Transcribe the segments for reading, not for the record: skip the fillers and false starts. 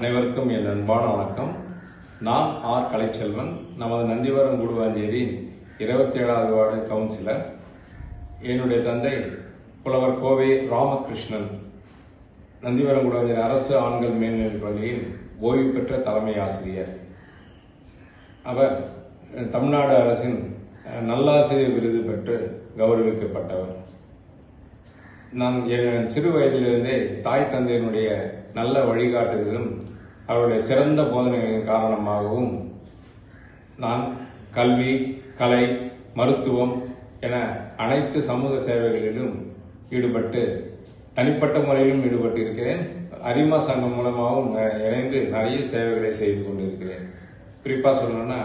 அனைவருக்கும் என் அன்பான வணக்கம். நான் ஆர் கலைச்செல்வன், நமது நந்திவரம் கூடுவாஞ்சேரியின் 27வது வார்டு கவுன்சிலர். என்னுடைய தந்தை புலவர் கோவை ராமகிருஷ்ணன், நந்திவரம் கூடுவாஞ்சேரி அரசு ஆண்கள் மேல்நிலைப் பள்ளியின் ஓய்வு பெற்ற தலைமை ஆசிரியர். அவர் தமிழ்நாடு அரசின் நல்லாசிரியர் விருது பெற்று கௌரவிக்கப்பட்டவர். நான் என் சிறு வயதிலிருந்தே தாய் தந்தையினுடைய நல்ல வழிகாட்டுதலும் அவருடைய சிறந்த போதனைகளின் காரணமாகவும் நான் கல்வி, கலை, மருத்துவம் என அனைத்து சமூக சேவைகளிலும் ஈடுபட்டு தனிப்பட்ட முறையிலும் ஈடுபட்டு இருக்கிறேன். அரிமா சங்கம் மூலமாகவும் இணைந்து நிறைய சேவைகளை செய்து கொண்டிருக்கிறேன். குறிப்பாக சொல்லணும்னா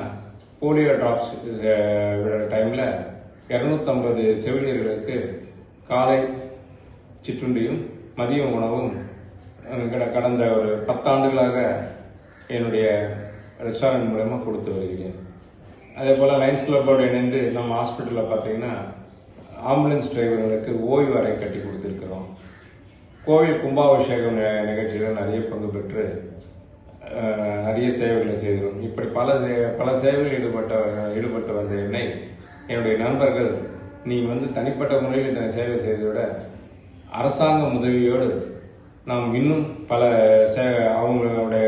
போலியோ டிராப்ஸ் டைமில் 250 செவிலியர்களுக்கு காலை சிற்றுண்டியும் மதிய உணவும் கடந்த ஒரு 10 ஆண்டுகளாக என்னுடைய ரெஸ்டாரண்ட் மூலமாக கொடுத்து வருகிறேன். அதே போல் லயன்ஸ் கிளப்போடு இணைந்து நம்ம ஹாஸ்பிட்டலில் பார்த்தீங்கன்னா ஆம்புலன்ஸ் டிரைவர்களுக்கு ஓய்வு அறை கட்டி கொடுத்துருக்கிறோம். கோவில் கும்பாபிஷேகம் நிகழ்ச்சிகள் நிறைய பங்கு பெற்று நிறைய சேவைகளை செய்கிறோம். இப்படி பல சேவைகள் ஈடுபட்டு வந்த என்னை என்னுடைய நண்பர்கள், நீ தனிப்பட்ட முறையில் இதனை சேவை செய்வதை விட அரசாங்க உதவியோடு நாம் இன்னும் பல அவங்களுடைய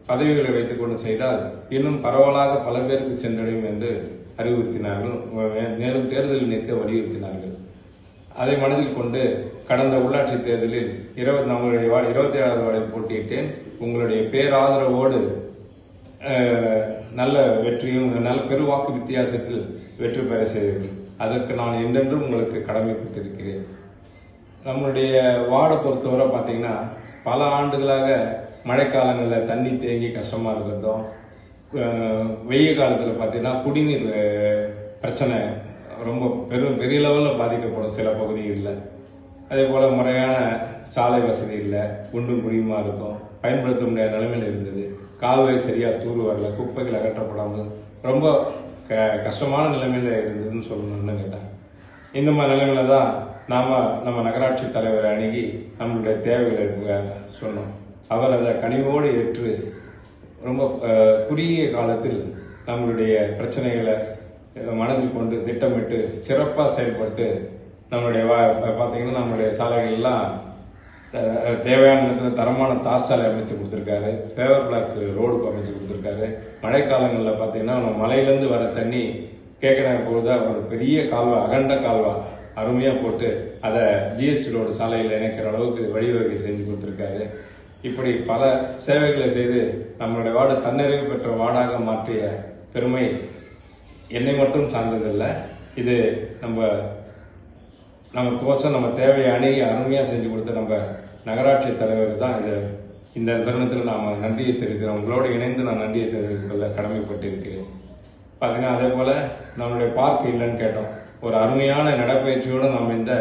பதவிகளை வைத்துக்கொண்டு செய்தால் இன்னும் பரவலாக பல பேருக்கு சென்றடையும் என்று அறிவுறுத்தினார்கள். மேலும் தேர்தலில் நிற்க வலியுறுத்தினார்கள். அதை மனதில் கொண்டு கடந்த உள்ளாட்சி தேர்தலில் நம்முடைய 27வது வார்டில் போட்டியிட்டேன். உங்களுடைய பேராதரவோடு நல்ல வெற்றியும் நல்ல பெருவாக்கு வித்தியாசத்தில் வெற்றி பெற செய்தீர்கள். அதற்கு நான் என்றென்றும் உங்களுக்கு கடமைப்பட்டிருக்கிறேன். நம்மளுடைய வார்டை பொறுத்தவரை பார்த்தீங்கன்னா பல ஆண்டுகளாக மழைக்காலங்களில் தண்ணி தேங்கி கஷ்டமாக இருக்கிறதும், வெய்ய காலத்தில் பார்த்தீங்கன்னா குடிநீர் பிரச்சனை ரொம்ப பெரிய லெவலில் பாதிக்கப்படும் சில பகுதிகளில். அதே போல் முறையான சாலை வசதி இல்லை, குண்டும் குழியுமா இருக்கும், பயன்படுத்த முடியாத நிலைமையில் இருந்தது. கால்வாய் சரியாக தூர் வரல, குப்பைகள் அகற்றப்படாமல் ரொம்ப கஷ்டமான நிலைமையில் இருந்ததுன்னு சொல்லணும்னு கேட்டேன். இந்த மாதிரி நிலைமையில தான் நம்ம நகராட்சி தலைவரை அணுகி நம்மளுடைய தேவைகளை சொன்னோம். அவர் அதை கனிவோடு ஏற்று ரொம்ப குறுகிய காலத்தில் நம்மளுடைய பிரச்சனைகளை மனதில் கொண்டு திட்டமிட்டு சிறப்பாக செயல்பட்டு நம்மளுடைய பார்த்தீங்கன்னா நம்மளுடைய சாலைகள்லாம் தேவையான இடத்துல தரமான தார் சாலை அமைத்து கொடுத்துருக்காரு. ஃபேவர் பிளாக் ரோடு அமைச்சு கொடுத்துருக்காரு. மழைக்காலங்களில் பார்த்தீங்கன்னா நம்ம மலையிலேருந்து வர தண்ணி கேட்கிற பொழுது ஒரு பெரிய கால்வா, அகண்ட கால்வா அருமையாக போட்டு அதை ஜிஎஸ்டி ரோடு சாலையில் இணைக்கிற அளவுக்கு வழிவகை செஞ்சு கொடுத்துருக்காரு. இப்படி பல சேவைகளை செய்து நம்மளுடைய வார்டு தன்னிறைவு பெற்ற வார்டாக மாற்றிய பெருமை என்னை மட்டும் சார்ந்ததில்லை. இது நமக்கோசம் நம்ம தேவையை அணுகி அருமையாக செஞ்சு கொடுத்த நம்ம நகராட்சி தலைவர் தான். இந்த தருணத்தில் நாம் நன்றியை தெரிவிக்கிறோம். உங்களோடு இணைந்து நான் நன்றியை தெரிவித்துக்கொள்ள கடமைப்பட்டிருக்கிறேன். பார்த்தீங்கன்னா அதே போல் நம்மளுடைய பார்க் இல்லைன்னு கேட்டோம். ஒரு அருமையான நடைப்பயிற்சியோடு நம்ம இந்த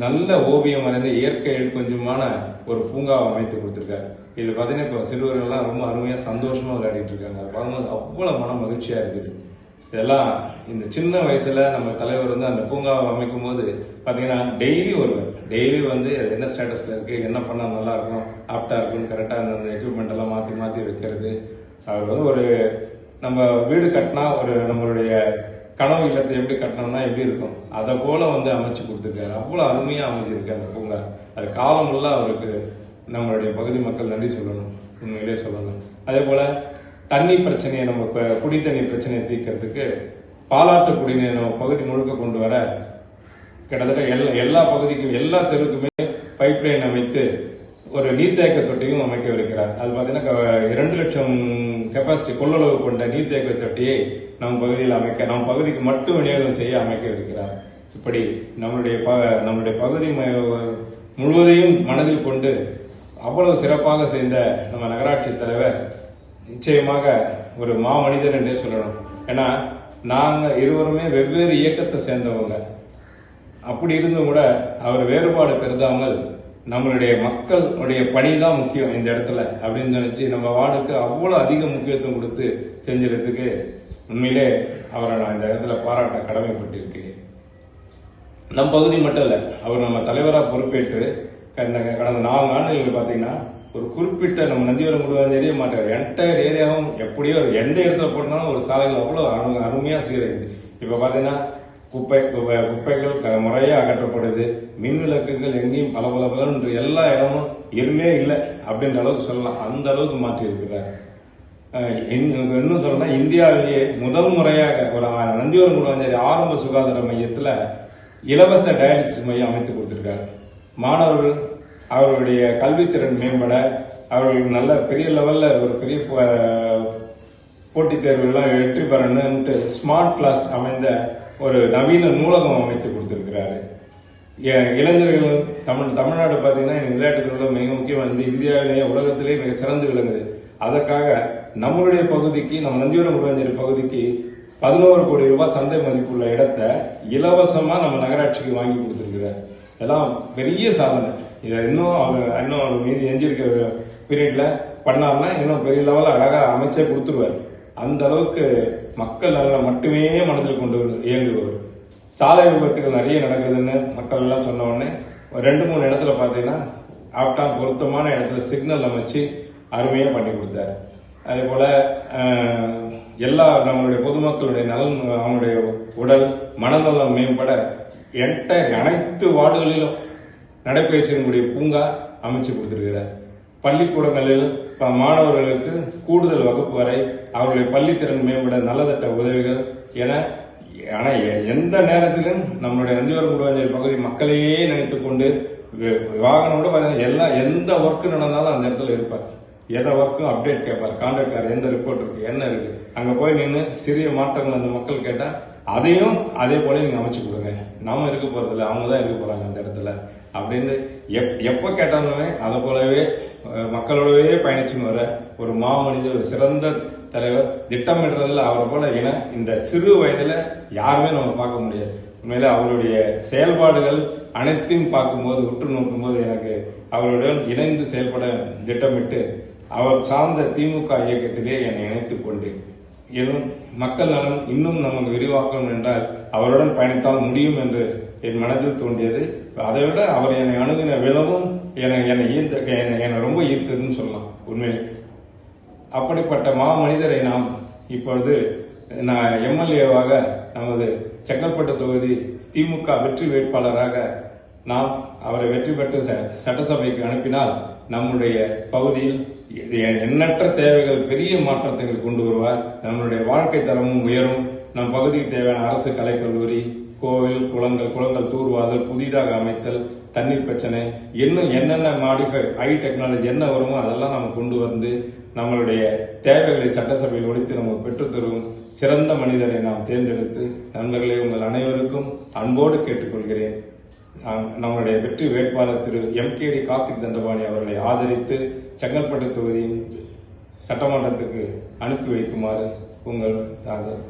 நல்ல ஓவியம் வரைந்த இயற்கை கொஞ்சமான ஒரு பூங்காவை அமைத்து கொடுத்துருக்காரு. இது பார்த்தீங்கன்னா இப்போ சிறுவர்கள்லாம் ரொம்ப அருமையாக சந்தோஷமாக விளையாடிட்டு இருக்காங்க. அது பார்க்கும்போது அவ்வளோ மன மகிழ்ச்சியாக இருக்குது. இதெல்லாம் இந்த சின்ன வயசுல நம்ம தலைவர் அந்த பூங்காவை அமைக்கும் போது பார்த்தீங்கன்னா டெய்லி அது என்ன ஸ்டேட்டஸ்ல இருக்கு, என்ன பண்ணால் நல்லா இருக்கும், ஆப்டா இருக்குன்னு கரெக்டாக அந்த எக்யூப்மெண்ட் எல்லாம் மாற்றி வைக்கிறது. அவர் ஒரு நம்ம வீடு கட்டினா நம்மளுடைய கனவு இல்லத்தை எப்படி கட்டணும்னா எப்படி இருக்கும், அதை போல அமைச்சு கொடுத்துருக்காரு. அவ்வளோ அருமையாக அமைச்சிருக்கு அந்த பூங்கா. அது காலமெல்லாம் அவருக்கு நம்மளுடைய பகுதி மக்கள் நன்றி சொல்லணும், உண்மையிலே சொல்லணும். அதே போல தண்ணி பிரச்சனையை நம்ம குடி தண்ணி பிரச்சனையை தீர்க்கறதுக்கு பாலாற்று குடிநீர் நம்ம பகுதி முழுக்க கொண்டு வர கிட்டத்தட்ட எல்லா பகுதிக்கும் எல்லா தெருவுக்குமே பைப் லைன் அமைத்து ஒரு நீர்த்தேக்க தொட்டியும் அமைக்க இருக்கிறார். அது பார்த்தீங்கன்னா 2 லட்சம் கெப்பாசிட்டி கொள்ளளவு கொண்ட நீர்த்தேக்க தொட்டியை நம்ம பகுதியில் நம்ம பகுதிக்கு மட்டும் விநியோகம் செய்ய அமைக்க இருக்கிறார். இப்படி நம்மளுடைய பகுதி முழுவதையும் மனதில் கொண்டு அவ்வளவு சிறப்பாக செய்த நம்ம நகராட்சி தலைவர் நிச்சயமாக ஒரு மாமனிதர் என்றே சொல்லணும். ஏன்னா நாங்கள் இருவருமே வெவ்வேறு இயக்கத்தை சேர்ந்தவங்க. அப்படி இருந்தும் கூட அவர் வேறுபாடு கருதாமல் நம்மளுடைய மக்களுடைய பணி தான் முக்கியம் இந்த இடத்துல அப்படின்னு நினைச்சு நம்ம வார்டுக்கு அவ்வளோ அதிக முக்கியத்துவம் கொடுத்து செஞ்சுறதுக்கு உண்மையிலே அவரை நான் இந்த இடத்துல பாராட்ட கடமைப்பட்டிருக்கிறேன். நம் பகுதி மட்டும் இல்லை, அவர் நம்ம தலைவராக பொறுப்பேற்று கடந்த 4 ஆண்டுகள் பார்த்தீங்கன்னா ஒரு குறிப்பிட்ட நம்ம நந்திவரம் முழுவதும் தெரிய மாட்டார். என்டையர் ஏரியாவும் எப்படியோ எந்த இடத்துல போட்டாலும் ஒரு சாலைகள் அவ்வளவு அருமையா சீரழிது. இப்ப பாத்தீங்கன்னா குப்பைகள் முறையா அகற்றப்படுது. மின் விளக்குகள் எங்கேயும் பல எல்லா இடமும் எதுவுமே இல்லை அப்படின்ற அளவுக்கு சொல்லலாம். அந்த அளவுக்கு மாற்றி இருக்கிறார். இன்னும் சொல்லலாம், இந்தியாவிலேயே முதல் முறையாக ஒரு நந்திவரம் முழுவதும் ஆரம்ப சுகாதார மையத்துல இலவச டயாலிசிஸ் மையம் அமைத்து கொடுத்திருக்காரு. மாணவர்கள் அவர்களுடைய கல்வித்திறன் மேம்பட, அவர்கள் நல்ல பெரிய லெவல்ல ஒரு பெரிய போட்டித் தேர்வுகள்லாம் வெற்றி பெறணும்ட்டு ஸ்மார்ட் கிளாஸ் அமைந்த ஒரு நவீன நூலகம் அமைத்து கொடுத்திருக்கிறாரு. இளைஞர்கள் தமிழ்நாடு பார்த்தீங்கன்னா விளையாட்டுகளோட மிக முக்கியம் வந்து இந்தியாவிலேயே உலகத்திலேயே மிக சிறந்து விளங்குது. அதற்காக நம்மளுடைய பகுதிக்கு, நம்ம நந்திவரம் முழுவஞ்சேரி பகுதிக்கு 11 கோடி ரூபாய் சந்தை மதிப்புள்ள இடத்தை இலவசமா நம்ம நகராட்சிக்கு வாங்கி கொடுத்திருக்கிறார். இதெல்லாம் பெரிய சாதனை. இதை இன்னும் மீதி எஞ்சிருக்க பீரியட்ல பண்ணாருன்னா இன்னும் பெரிய லெவலில் அழகா அமைச்சே கொடுத்துருவார். அந்த அளவுக்கு மக்கள் நலனை மட்டுமே மனதில் கொண்டு இயங்குவார். சாலை விபத்துகள் நிறைய நடக்குதுன்னு மக்கள் எல்லாம் சொன்ன உடனே 2-3 இடத்துல பாத்தீங்கன்னா ஆப்டா பொருத்தமான இடத்துல சிக்னல் அமைச்சு அருமையா பண்ணி கொடுத்தாரு. அதே போல எல்லா நம்மளுடைய பொதுமக்களுடைய நலன், அவங்களுடைய உடல் மனநலம் மேம்பட அனைத்து வார்டுகளிலும் நடைபயிற்சியினுடைய பூங்கா அமைச்சு கொடுத்திருக்கிறார். பள்ளிக்கூடங்களில் மாணவர்களுக்கு கூடுதல் வகுப்பு வரை அவர்களுடைய பள்ளித்திறன் மேம்பட நலத்திட்ட உதவிகள் என எந்த நேரத்திலும் நம்மளுடைய நந்திவரம் முழுவஞ்சேரி பகுதி மக்களையே நினைத்துக் கொண்டு வாகனோட பார்த்தீங்கன்னா எந்த ஒர்க் நடந்தாலும் அந்த இடத்துல இருப்பார். எந்த ஒர்க்கும் அப்டேட் கேட்பார். கான்ட்ராக்டர் எந்த ரிப்போர்ட் இருக்கு, என்ன இருக்கு, அங்க போய் நின்று சிறிய மாற்றங்கள் அந்த மக்கள் கேட்டா அதையும் அதே போல நீங்க அமைச்சு கொடுங்க. நாம இருக்க போறதில்ல, அவங்க தான் இருக்க போறாங்க அந்த இடத்துல அப்படின்னு எப்ப கேட்டாலுமே அதை போலவே மக்களோடவே பயணிச்சுன்னு வர ஒரு மாமனிதர், ஒரு சிறந்த தலைவர். திட்டமிடுறதுல அவரை போல இந்த சிறு வயதுல யாருமே நம்ம பார்க்க முடியாது. உண்மையில அவருடைய செயல்பாடுகள் அனைத்தையும் பார்க்கும்போது, உற்று நோக்கும் போது எனக்கு அவருடன் இணைந்து செயல்பட திட்டமிட்டு அவர் சார்ந்த திமுக இயக்கத்திலே என்னை இணைத்துக் கொண்டு மக்கள் நலன் இன்னும் நமக்கு விரிவாக்கம் என்றால் அவருடன் பயணித்தால் முடியும் என்று என் மனதில் தோன்றியது. அதை விட அவர் என்னை அணுகின விதமும் என்னை ரொம்ப ஈர்த்ததுன்னு சொல்லலாம். உண்மையிலே அப்படிப்பட்ட மனிதரை நாம் இப்பொழுது எம்எல்ஏவாக நமது செங்கல்பட்டு தொகுதி திமுக வெற்றி வேட்பாளராக நாம் அவரை வெற்றி பெற்று சட்டசபைக்கு அனுப்பினால் நம்முடைய பகுதியில் எண்ணற்ற தேவைகள், பெரிய மாற்றத்தை கொண்டு வருவார். நம்மளுடைய வாழ்க்கை தரமும் உயரும். நம் பகுதிக்கு தேவையான அரசு கலைக்கல்லூரி, கோவில், குளங்கள் தூர்வாதல், புதிதாக அமைத்தல், தண்ணீர் பிரச்சனை, இன்னும் என்னென்ன மாடிஃபை டெக்னாலஜி என்ன வருமோ அதெல்லாம் நம்ம கொண்டு வந்து நம்மளுடைய தேவைகளை சட்டசபையில் ஒழித்து நமக்கு பெற்றுத்தரும் சிறந்த மனிதரை நாம் தேர்ந்தெடுத்து, நண்பர்களே உங்கள் அனைவருக்கும் அன்போடு கேட்டுக்கொள்கிறேன். நம்முடைய வெற்றி வேட்பாளர் திரு MKD கார்த்திக் தண்டபாணி அவர்களை ஆதரித்து செங்கல்பட்டு தொகுதியின் சட்டமன்றத்துக்கு அனுப்பி வைக்குமாறு உங்கள்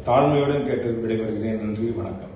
தாழ்மையுடன் கேட்டு விடைபெறுகிறேன். நன்றி, வணக்கம்.